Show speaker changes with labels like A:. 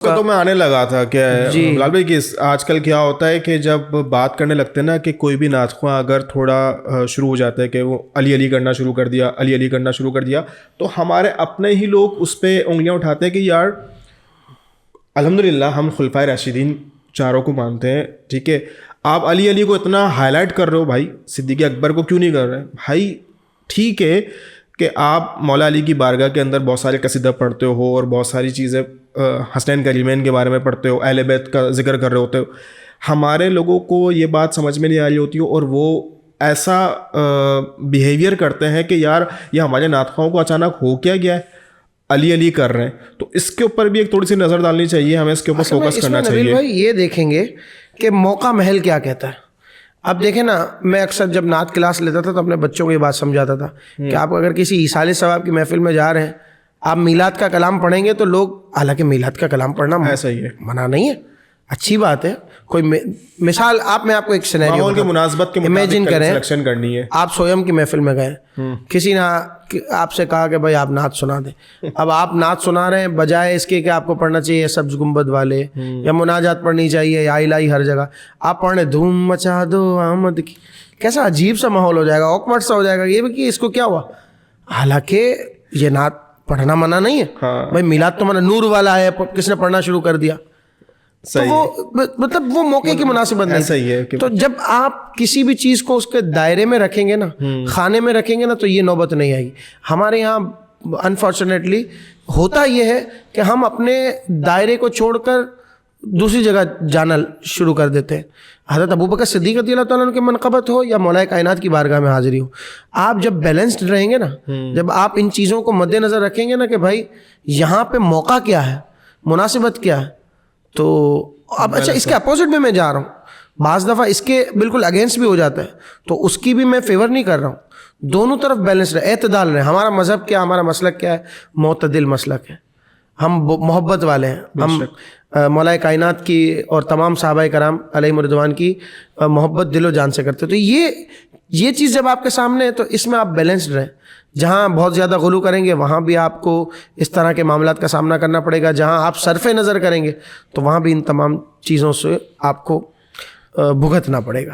A: تو میں آنے لگا تھا کہ بلال بھائی کہ آج کل کیا ہوتا ہے کہ جب بات کرنے لگتے ہیں نا کہ کوئی بھی نعت خواں اگر تھوڑا شروع ہو جاتا ہے کہ وہ علی علی کرنا شروع کر دیا، علی علی کرنا شروع کر دیا، تو ہمارے اپنے ہی لوگ اس پہ انگلیاں اٹھاتے ہیں کہ یار الحمدللہ ہم خلفائے راشدین چاروں کو مانتے ہیں، ٹھیک ہے، آپ علی علی کو اتنا ہائی لائٹ کر رہے ہو، بھائی صدیق اکبر کو کیوں نہیں کر رہے؟ بھائی ٹھیک ہے کہ آپ مولا علی کی بارگاہ کے اندر بہت سارے قصیدہ پڑھتے ہو اور بہت ساری چیزیں حسنین کریمین کے بارے میں پڑھتے ہو، اہل بیت کا ذکر کر رہے ہوتے ہو، ہمارے لوگوں کو یہ بات سمجھ میں نہیں آ رہی ہوتی ہے اور وہ ایسا بیہیویئر کرتے ہیں کہ یار یہ ہمارے نعت خواہوں کو اچانک ہو کیا گیا ہے، علی علی کر رہے ہیں. تو اس کے اوپر بھی ایک تھوڑی سی نظر ڈالنی چاہیے، ہمیں اس کے اوپر فوکس کرنا چاہیے.
B: بھائی یہ دیکھیں گے کہ موقع محل کیا کہتا ہے. اب دیکھیں نا، میں اکثر جب نعت کلاس لیتا تھا تو اپنے بچوں کو یہ بات سمجھاتا تھا کہ آپ اگر کسی ایصال ثواب کی محفل میں جا رہے ہیں، آپ میلاد کا کلام پڑھیں گے تو لوگ، حالانکہ میلاد کا کلام پڑھنا
A: ایسا ہی ہے،
B: منع نہیں ہے، اچھی بات ہے. کوئی مثال میں آپ کو ایک سینیریو
A: ماحول کی مناسبت کے
B: امیجن کریں،
A: سلیکشن کرنی ہے.
B: آپ سویم کی محفل میں گئے، کسی نے آپ سے کہا کہ بھائی آپ نعت سنا دیں. اب آپ نعت سنا رہے ہیں، بجائے اس کے کہ آپ کو پڑھنا چاہیے سبز گنبد والے یا مناجات پڑھنی چاہیے یا الہی ہر جگہ، آپ پڑھنے دھوم مچا دو احمد کی، کیسا عجیب سا ماحول ہو جائے گا، آکورڈ سا ہو جائے گا. یہ بھی کہ اس کو کیا ہوا، حالانکہ یہ نعت پڑھنا منع نہیں ہے. بھائی میلاد تو منع، نور والا ہے، کس نے پڑھنا شروع کر دیا، تو وہ مطلب وہ موقع کی مناسبت نہیں.
A: صحیح ہے.
B: تو جب آپ کسی بھی چیز کو اس کے دائرے میں رکھیں گے نا، خانے میں رکھیں گے نا، تو یہ نوبت نہیں آئے گی. ہمارے یہاں انفارچونیٹلی ہوتا یہ ہے کہ ہم اپنے دائرے کو چھوڑ کر دوسری جگہ جانا شروع کر دیتے ہیں. حضرت ابوبکر صدیق رضی اللہ تعالیٰ عنہ کی منقبت ہو یا مولا کائنات کی بارگاہ میں حاضری ہو، آپ جب بیلنسڈ رہیں گے نا، جب آپ ان چیزوں کو مد نظر رکھیں گے نا کہ بھائی یہاں پہ موقع کیا ہے، مناسبت کیا ہے، تو اب اچھا اس کے اپوزٹ میں جا رہا ہوں، بعض دفعہ اس کے بالکل اگینسٹ بھی ہو جاتا ہے، تو اس کی بھی میں فیور نہیں کر رہا ہوں. دونوں طرف بیلنس رہے، اعتدال رہے. ہمارا مذہب کیا، ہمارا مسلک کیا ہے، معتدل مسلک ہے. ہم محبت والے ہیں، ہم مولا کائنات کی اور تمام صحابہ کرام علیہم رضوان کی محبت دل و جان سے کرتے. تو یہ چیز جب آپ کے سامنے ہے تو اس میں آپ بیلنسڈ رہیں. جہاں بہت زیادہ غلو کریں گے وہاں بھی آپ کو اس طرح کے معاملات کا سامنا کرنا پڑے گا، جہاں آپ صرف نظر کریں گے تو وہاں بھی ان تمام چیزوں سے آپ کو بھگتنا پڑے گا.